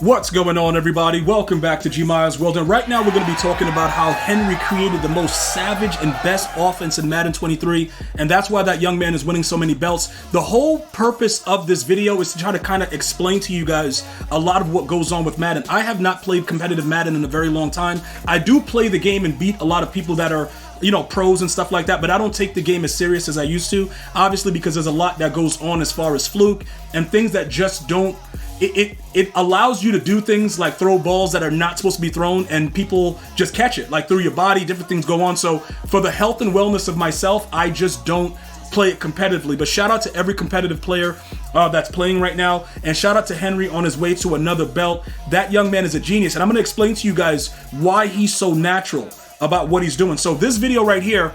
What's going on, everybody? Welcome back to GmiasWorld, and right now we're going to be talking about how Henry created the most savage and best offense in Madden 23, and that's why that young man is winning so many belts. The whole purpose of this video is to try to kind of explain to you guys a lot of what goes on with Madden. I have not played competitive Madden in a very long time. I do play the game and beat a lot of people that are, you know, pros and stuff like that, but I don't take the game as serious as I used to, obviously, because there's a lot that goes on as far as fluke and things that just don't. It allows you to do things like throw balls that are not supposed to be thrown and people just catch it, like through your body, different things go on. So for the health and wellness of myself, I just don't play it competitively. But shout out to every competitive player that's playing right now, and shout out to Henry on his way to another belt. That young man is a genius, and I'm going to explain to you guys why he's so natural about what he's doing. So this video right here,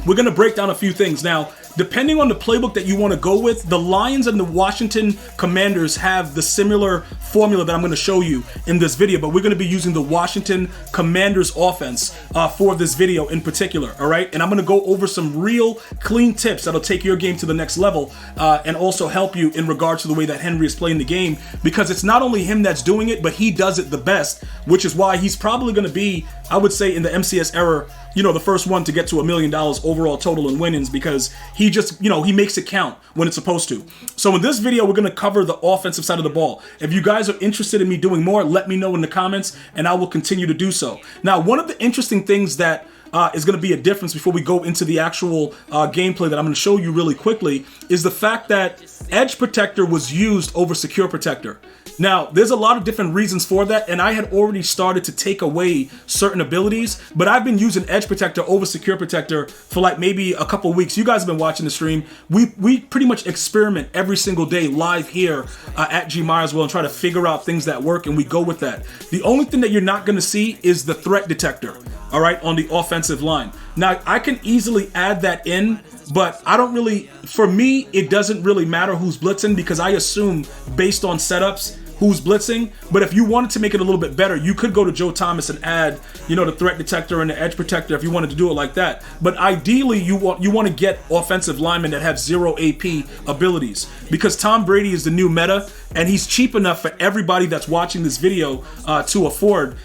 we're going to break down a few things. Now, depending on the playbook that you want to go with, the Lions and the Washington Commanders have the similar formula that I'm going to show you in this video, but we're going to be using the Washington Commanders offense for this video in particular, all right? And I'm going to go over some real clean tips that'll take your game to the next level and also help you in regards to the way that Henry is playing the game, because it's not only him that's doing it, but he does it the best, which is why he's probably going to be, I would say, in the MCS era, you know, the first one to get to $1 million overall total in winnings, because he just, you know, he makes it count when it's supposed to. So in this video, we're going to cover the offensive side of the ball. If you guys are interested in me doing more, let me know in the comments and I will continue to do so. Now, one of the interesting things that is going to be a difference before we go into the actual gameplay that I'm going to show you really quickly is the fact that Edge Protector was used over Secure Protector. Now, there's a lot of different reasons for that, and I had already started to take away certain abilities, but I've been using Edge Protector over Secure Protector for like maybe a couple weeks. You guys have been watching the stream. We pretty much experiment every single day live here at GmiasWorld and try to figure out things that work, and we go with that. The only thing that you're not going to see is the threat detector, all right, on the offensive line. Now, I can easily add that in, but I don't really, for me, it doesn't really matter who's blitzing, because I assume based on setups who's blitzing. But if you wanted to make it a little bit better, you could go to Joe Thomas and add, you know, the threat detector and the edge protector if you wanted to do it like that. But ideally, you want to get offensive linemen that have 0 AP abilities, because Tom Brady is the new meta, and he's cheap enough for everybody that's watching this video to afford.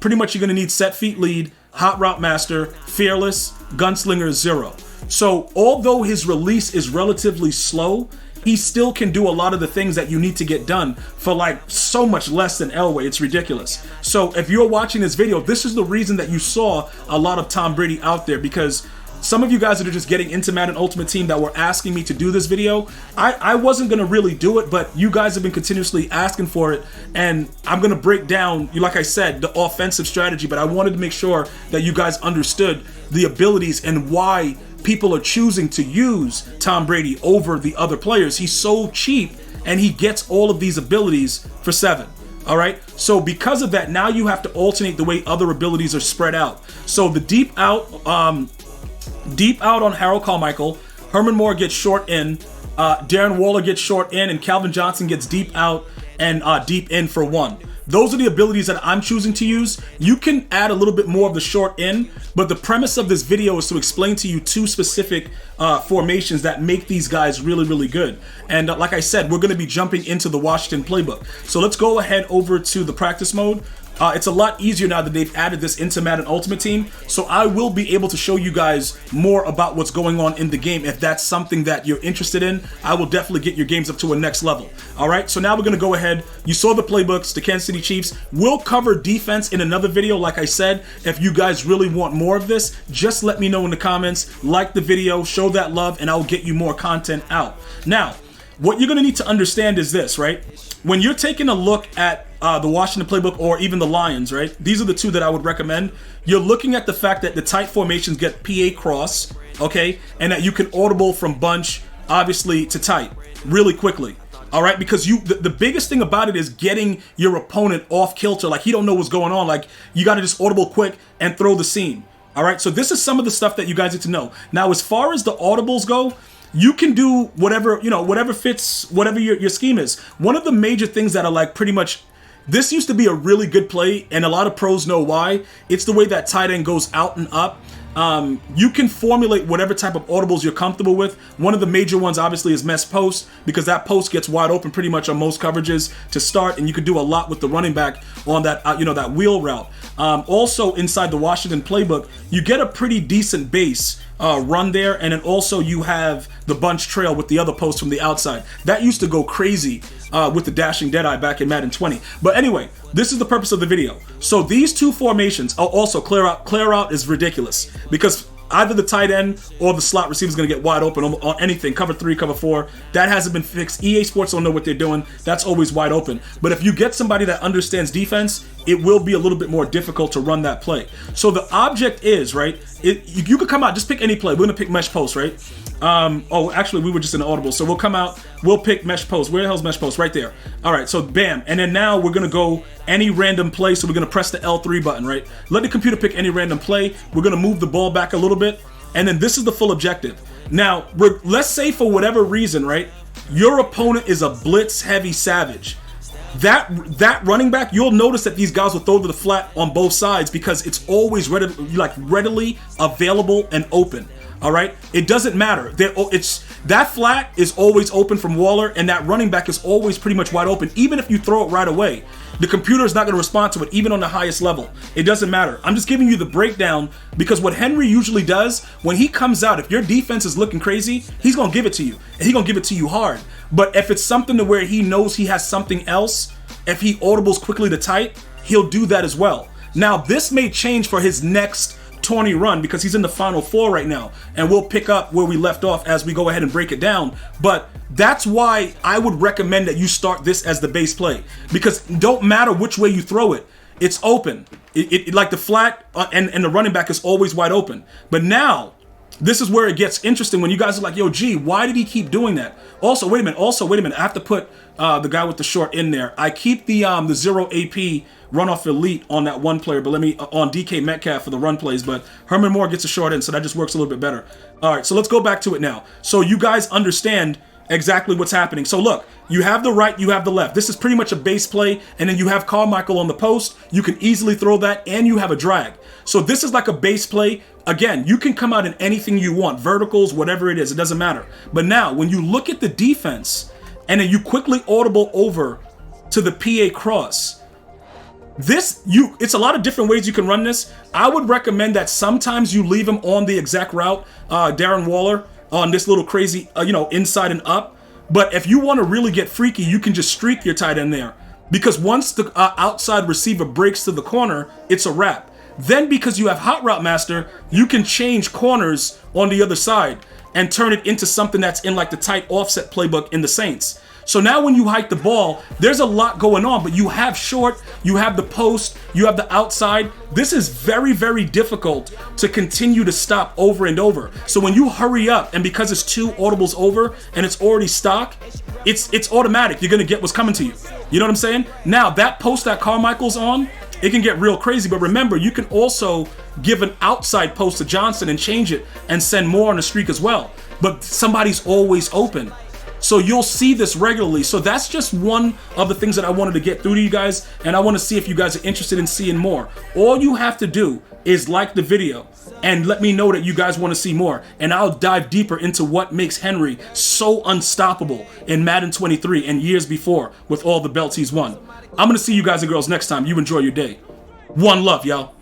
Pretty much you're going to need Set Feet Lead, Hot Route Master, Fearless, Gunslinger 0. So although his release is relatively slow, he still can do a lot of the things that you need to get done for like so much less than Elway. It's ridiculous. So if you're watching this video, this is the reason that you saw a lot of Tom Brady out there, because some of you guys that are just getting into Madden Ultimate Team that were asking me to do this video, I wasn't going to really do it, but you guys have been continuously asking for it, and I'm going to break down, like I said, the offensive strategy, but I wanted to make sure that you guys understood the abilities and why people are choosing to use Tom Brady over the other players. He's so cheap, and he gets all of these abilities for 7. All right, so because of that, now you have to alternate the way other abilities are spread out. So the deep out on Harold Carmichael, Herman Moore gets short in, Darren Waller gets short in, and Calvin Johnson gets deep out and deep in for 1. Those are the abilities that I'm choosing to use. You can add a little bit more of the short in, but the premise of this video is to explain to you 2 specific formations that make these guys really, really good. And like I said, we're going to be jumping into the Washington playbook. So let's go ahead over to the practice mode. It's a lot easier now that they've added this into Madden Ultimate Team, so I will be able to show you guys more about what's going on in the game. If that's something that you're interested in, I will definitely get your games up to a next level. All right, so now we're going to go ahead. You saw the playbooks, the Kansas City Chiefs. We'll cover defense in another video, like I said. If you guys really want more of this, just let me know in the comments, like the video, show that love, and I'll get you more content out. Now, what you're going to need to understand is this, right? When you're taking a look at the Washington playbook or even the Lions, right? These are the 2 that I would recommend. You're looking at the fact that the tight formations get PA cross, okay? And that you can audible from bunch, obviously, to tight really quickly. All right, because the biggest thing about it is getting your opponent off kilter, like he don't know what's going on. Like you got to just audible quick and throw the seam. All right, so this is some of the stuff that you guys need to know. Now, as far as the audibles go, you can do whatever, you know, whatever fits, whatever your scheme is. One of the major things that are like pretty much, this used to be a really good play, and a lot of pros know why. It's the way that tight end goes out and up. You can formulate whatever type of audibles you're comfortable with. One of the major ones obviously is mesh post, because that post gets wide open pretty much on most coverages to start, and you can do a lot with the running back on that that wheel route. Also inside the Washington playbook, you get a pretty decent base run there, and then also you have the bunch trail with the other post from the outside. That used to go crazy with the dashing deadeye back in Madden 20. But anyway, this is the purpose of the video. So these two formations, also clear out is ridiculous, because either the tight end or the slot receiver is going to get wide open on anything, cover 3, cover 4. That hasn't been fixed. EA Sports don't know what they're doing. That's always wide open. But if you get somebody that understands defense, it will be a little bit more difficult to run that play. So the object is, right, you could come out, just pick any play. We're going to pick mesh post, right? Oh, actually, we were just in the audible. So we'll come out, we'll pick mesh post. Where the hell's mesh post? Right there. All right, so bam. And then now we're going to go any random play. So we're going to press the L3 button, right? Let the computer pick any random play. We're going to move the ball back a little bit. And then this is the full objective. Now, let's say for whatever reason, right, your opponent is a blitz-heavy savage. That running back, you'll notice that these guys will throw to the flat on both sides because it's always readily available and open. All right, it doesn't matter. That flat is always open from Waller, and that running back is always pretty much wide open. Even if you throw it right away, the computer is not going to respond to it, even on the highest level. It doesn't matter. I'm just giving you the breakdown, because what Henry usually does when he comes out, if your defense is looking crazy, he's going to give it to you, and he's going to give it to you hard. But if it's something to where he knows he has something else, if he audibles quickly to tight, he'll do that as well. Now, this may change for his next tourney run, because he's in the final 4 right now, and we'll pick up where we left off as we go ahead and break it down. But that's why I would recommend that you start this as the base play, because it don't matter which way you throw it, it's open. It like the flat and the running back is always wide open. But now this is where it gets interesting, when you guys are like, yo, G, why did he keep doing that? Also, wait a minute. I have to put the guy with the short in there. I keep the 0 AP runoff elite on that one player, but let me on DK Metcalf for the run plays, but Herman Moore gets a short in, so that just works a little bit better. All right, so let's go back to it now. So you guys understand exactly what's happening. So look, you have the right, you have the left. This is pretty much a base play, and then you have Carmichael on the post. You can easily throw that, and you have a drag. So this is like a base play. Again, you can come out in anything you want, verticals, whatever it is, it doesn't matter. But now, when you look at the defense, and then you quickly audible over to the PA cross, it's a lot of different ways you can run this. I would recommend that sometimes you leave him on the exact route, Darren Waller, on this little crazy, inside and up. But if you want to really get freaky, you can just streak your tight end there, because once the outside receiver breaks to the corner, it's a wrap. Then, because you have Hot Route Master, you can change corners on the other side and turn it into something that's in like the tight offset playbook in the Saints. So now when you hike the ball, there's a lot going on, but you have short, you have the post, you have the outside. This is very, very difficult to continue to stop over and over. So when you hurry up, and because it's 2 audibles over and it's already stock, it's automatic. You're going to get what's coming to you. You know what I'm saying? Now, that post that Carmichael's on, it can get real crazy, but remember, you can also give an outside post to Johnson and change it and send more on a streak as well. But somebody's always open. So you'll see this regularly. So that's just one of the things that I wanted to get through to you guys, and I want to see if you guys are interested in seeing more. All you have to do is like the video and let me know that you guys want to see more, and I'll dive deeper into what makes Henry so unstoppable in Madden 23 and years before with all the belts he's won. I'm going to see you guys and girls next time. You enjoy your day. One love, y'all.